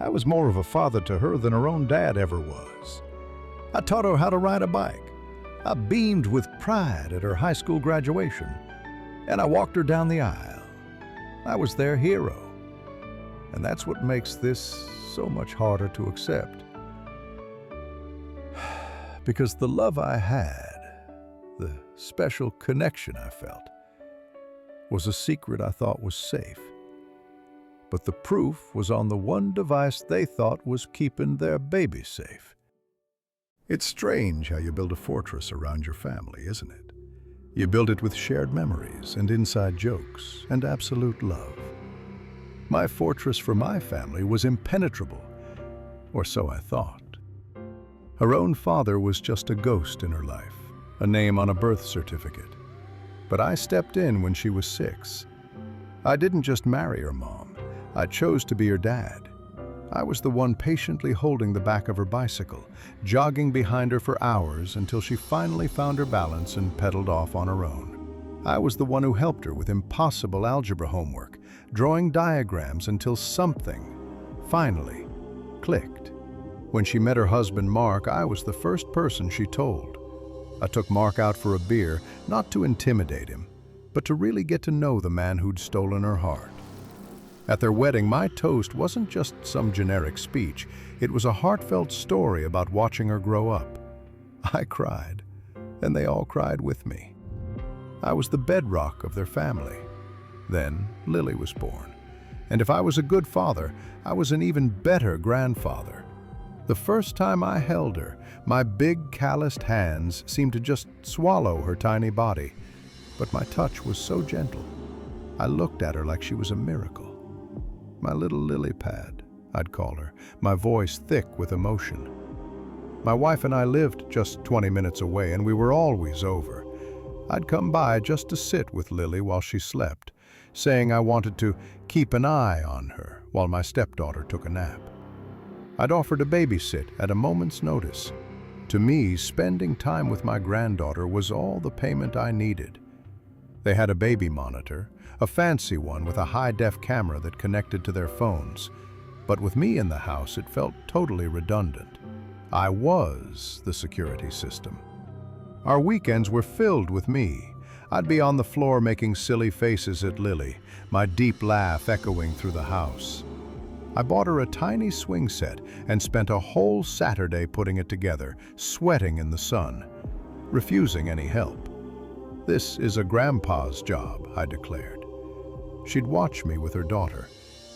I was more of a father to her than her own dad ever was. I taught her how to ride a bike. I beamed with pride at her high school graduation, and I walked her down the aisle. I was their hero. And that's what makes this so much harder to accept. Because the love I had, the special connection I felt, was a secret I thought was safe. But the proof was on the one device they thought was keeping their baby safe. It's strange how you build a fortress around your family, isn't it? You build it with shared memories and inside jokes and absolute love. My fortress for my family was impenetrable, or so I thought. Her own father was just a ghost in her life, a name on a birth certificate. But I stepped in when she was 6. I didn't just marry her mom. I chose to be her dad. I was the one patiently holding the back of her bicycle, jogging behind her for hours until she finally found her balance and pedaled off on her own. I was the one who helped her with impossible algebra homework, drawing diagrams until something finally clicked. When she met her husband, Mark, I was the first person she told. I took Mark out for a beer, not to intimidate him, but to really get to know the man who'd stolen her heart. At their wedding, my toast wasn't just some generic speech. It was a heartfelt story about watching her grow up. I cried, and they all cried with me. I was the bedrock of their family. Then Lily was born. And if I was a good father, I was an even better grandfather. The first time I held her, my big calloused hands seemed to just swallow her tiny body. But my touch was so gentle. I looked at her like she was a miracle. My little lily pad, I'd call her, my voice thick with emotion. My wife and I lived just 20 minutes away, and we were always over. I'd come by just to sit with Lily while she slept, saying I wanted to keep an eye on her while my stepdaughter took a nap. I'd offer to babysit at a moment's notice. To me, spending time with my granddaughter was all the payment I needed. They had a baby monitor, a fancy one with a high-def camera that connected to their phones. But with me in the house, it felt totally redundant. I was the security system. Our weekends were filled with me. I'd be on the floor making silly faces at Lily, my deep laugh echoing through the house. I bought her a tiny swing set and spent a whole Saturday putting it together, sweating in the sun, refusing any help. "This is a grandpa's job," I declared. She'd watch me with her daughter,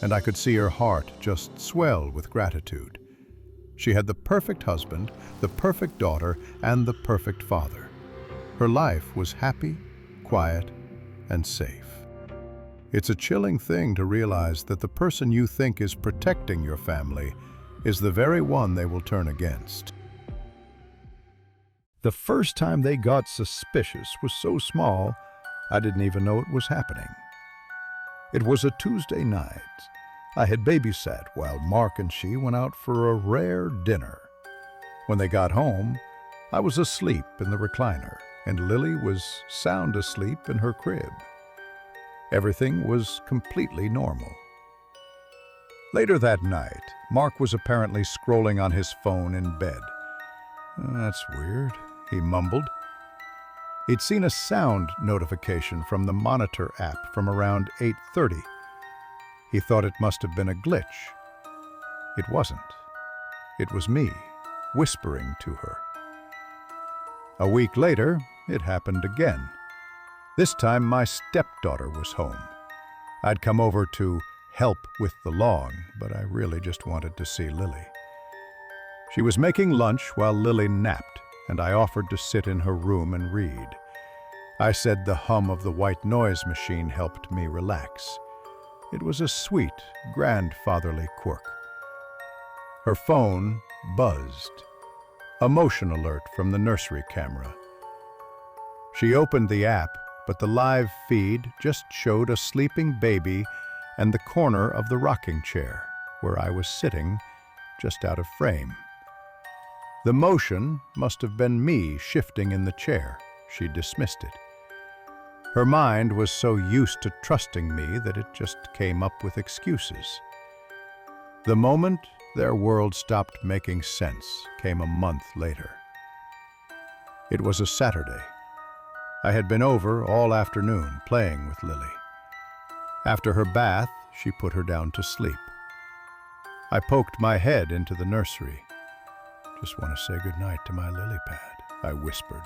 and I could see her heart just swell with gratitude. She had the perfect husband, the perfect daughter, and the perfect father. Her life was happy, quiet, and safe. It's a chilling thing to realize that the person you think is protecting your family is the very one they will turn against. The first time they got suspicious was so small, I didn't even know it was happening. It was a Tuesday night. I had babysat while Mark and she went out for a rare dinner. When they got home, I was asleep in the recliner, and Lily was sound asleep in her crib. Everything was completely normal. Later that night, Mark was apparently scrolling on his phone in bed. "That's weird," he mumbled. He'd seen a sound notification from the Monitor app from around 8:30. He thought it must have been a glitch. It wasn't. It was me, whispering to her. A week later, it happened again. This time, my stepdaughter was home. I'd come over to help with the lawn, but I really just wanted to see Lily. She was making lunch while Lily napped, and I offered to sit in her room and read. I said the hum of the white noise machine helped me relax. It was a sweet, grandfatherly quirk. Her phone buzzed. A motion alert from the nursery camera. She opened the app, but the live feed just showed a sleeping baby and the corner of the rocking chair, where I was sitting, just out of frame. The motion must have been me shifting in the chair. She dismissed it. Her mind was so used to trusting me that it just came up with excuses. The moment their world stopped making sense came a month later. It was a Saturday. I had been over all afternoon playing with Lily. After her bath, she put her down to sleep. I poked my head into the nursery. "Just want to say goodnight to my lily pad," I whispered.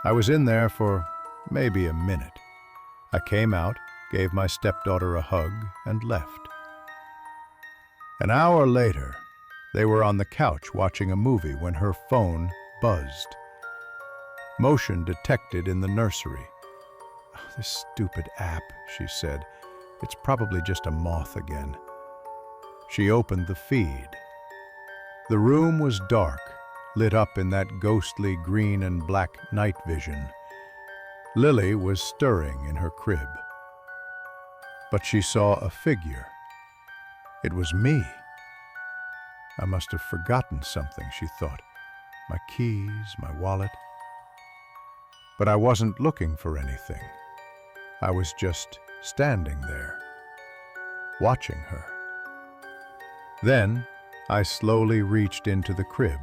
I was in there for maybe a minute. I came out, gave my stepdaughter a hug, and left. An hour later, they were on the couch watching a movie when her phone buzzed. Motion detected in the nursery. "Oh, this stupid app," she said. "It's probably just a moth again." She opened the feed. The room was dark, lit up in that ghostly green and black night vision. Lily was stirring in her crib. But she saw a figure. It was me. I must have forgotten something, she thought. My keys, my wallet. But I wasn't looking for anything. I was just standing there, watching her. Then I slowly reached into the crib.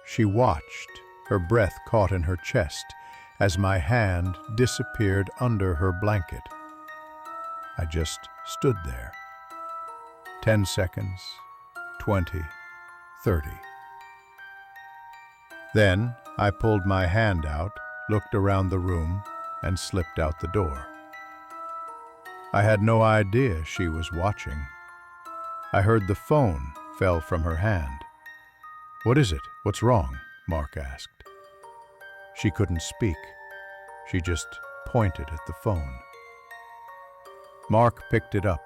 She watched, her breath caught in her chest as my hand disappeared under her blanket. I just stood there. 10 seconds, 20, 30. Then I pulled my hand out, looked around the room, and slipped out the door. I had no idea she was watching. I heard the phone fell from her hand. "What is it? What's wrong?" Mark asked. She couldn't speak. She just pointed at the phone. Mark picked it up.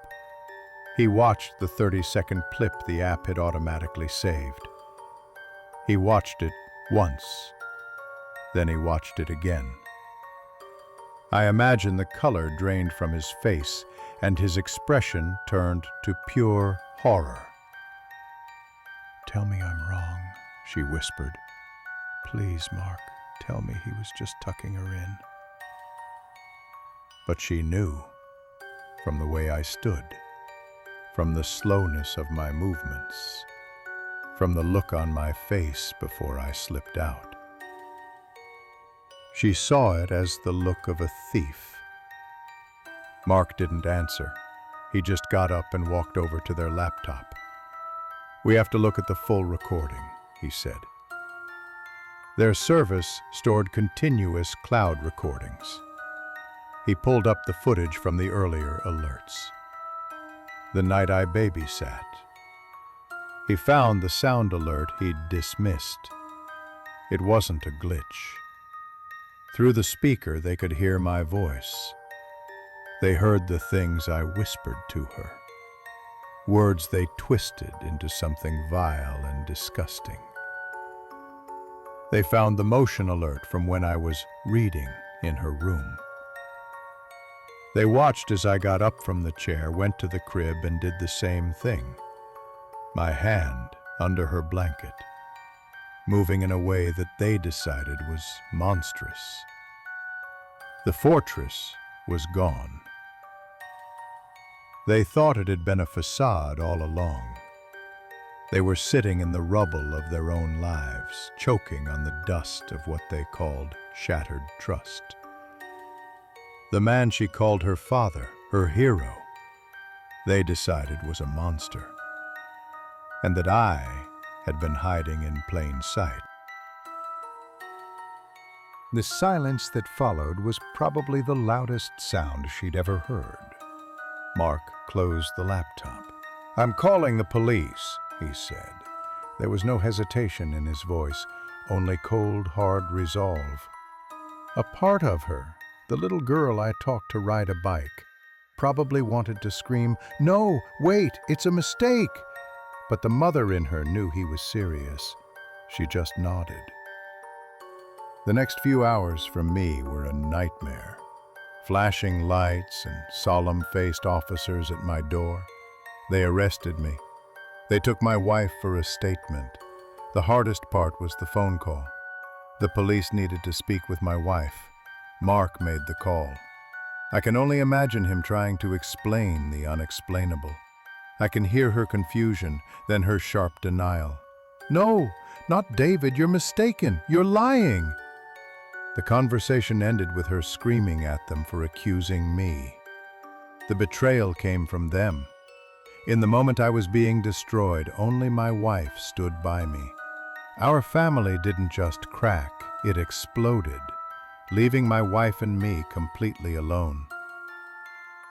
He watched the 30-second clip the app had automatically saved. He watched it once. Then he watched it again. I imagine the color drained from his face and his expression turned to pure horror. "Tell me I'm wrong," she whispered. "Please, Mark, tell me he was just tucking her in." But she knew, from the way I stood, from the slowness of my movements, from the look on my face before I slipped out. She saw it as the look of a thief. Mark didn't answer. He just got up and walked over to their laptop. "We have to look at the full recording," he said. Their service stored continuous cloud recordings. He pulled up the footage from the earlier alerts. The night I babysat. He found the sound alert he'd dismissed. It wasn't a glitch. Through the speaker, they could hear my voice. They heard the things I whispered to her, words they twisted into something vile and disgusting. They found the motion alert from when I was reading in her room. They watched as I got up from the chair, went to the crib, and did the same thing. My hand under her blanket, moving in a way that they decided was monstrous. The fortress was gone. They thought it had been a facade all along. They were sitting in the rubble of their own lives, choking on the dust of what they called shattered trust. The man she called her father, her hero, they decided was a monster, and that I had been hiding in plain sight. The silence that followed was probably the loudest sound she'd ever heard. Mark closed the laptop. "I'm calling the police," he said. There was no hesitation in his voice, only cold, hard resolve. A part of her, the little girl I taught to ride a bike, probably wanted to scream, "No, wait, it's a mistake!" But the mother in her knew he was serious. She just nodded. The next few hours from me were a nightmare. Flashing lights and solemn-faced officers at my door. They arrested me. They took my wife for a statement. The hardest part was the phone call. The police needed to speak with my wife. Mark made the call. I can only imagine him trying to explain the unexplainable. I can hear her confusion, then her sharp denial. "No, not David, you're mistaken. You're lying." The conversation ended with her screaming at them for accusing me. The betrayal came from them. In the moment I was being destroyed, only my wife stood by me. Our family didn't just crack, it exploded, leaving my wife and me completely alone.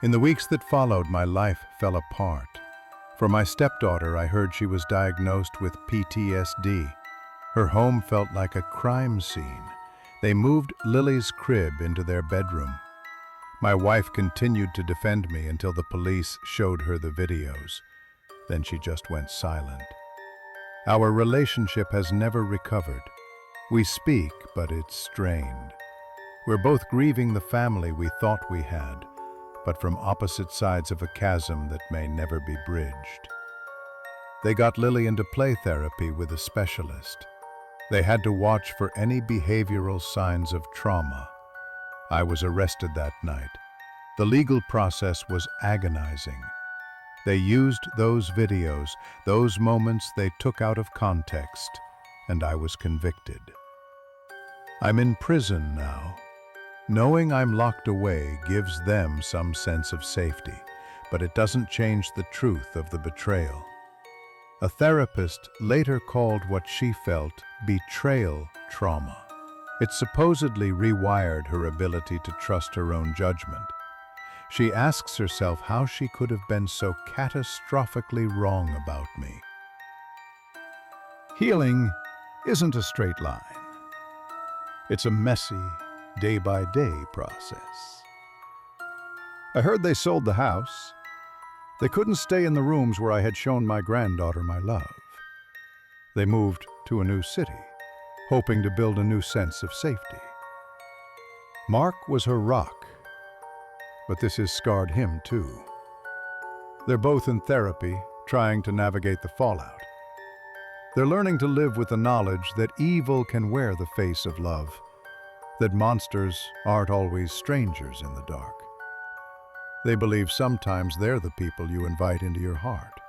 In the weeks that followed, my life fell apart. For my stepdaughter, I heard she was diagnosed with PTSD. Her home felt like a crime scene. They moved Lily's crib into their bedroom. My wife continued to defend me until the police showed her the videos. Then she just went silent. Our relationship has never recovered. We speak, but it's strained. We're both grieving the family we thought we had, but from opposite sides of a chasm that may never be bridged. They got Lily into play therapy with a specialist. They had to watch for any behavioral signs of trauma. I was arrested that night. The legal process was agonizing. They used those videos, those moments they took out of context, and I was convicted. I'm in prison now. Knowing I'm locked away gives them some sense of safety, but it doesn't change the truth of the betrayal. A therapist later called what she felt betrayal trauma. It supposedly rewired her ability to trust her own judgment. She asks herself how she could have been so catastrophically wrong about me. Healing isn't a straight line. It's a messy, day-by-day process. I heard they sold the house. They couldn't stay in the rooms where I had shown my granddaughter my love. They moved to a new city, hoping to build a new sense of safety. Mark was her rock, but this has scarred him too. They're both in therapy, trying to navigate the fallout. They're learning to live with the knowledge that evil can wear the face of love, that monsters aren't always strangers in the dark. They believe sometimes they're the people you invite into your heart.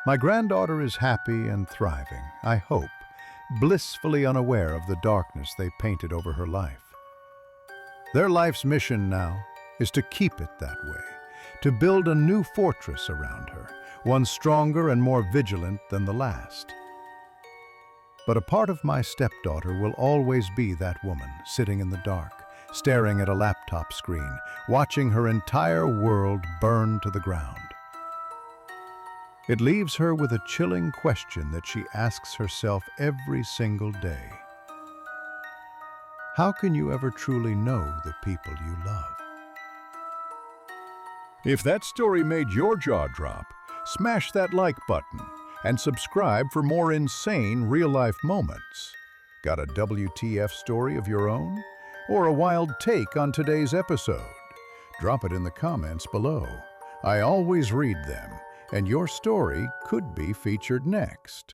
My granddaughter is happy and thriving, I hope, blissfully unaware of the darkness they painted over her life. Their life's mission now is to keep it that way, to build a new fortress around her, one stronger and more vigilant than the last. But a part of my stepdaughter will always be that woman sitting in the dark, staring at a laptop screen, watching her entire world burn to the ground. It leaves her with a chilling question that she asks herself every single day. How can you ever truly know the people you love? If that story made your jaw drop, smash that like button and subscribe for more insane real-life moments. Got a WTF story of your own? Or a wild take on today's episode? Drop it in the comments below. I always read them, and your story could be featured next.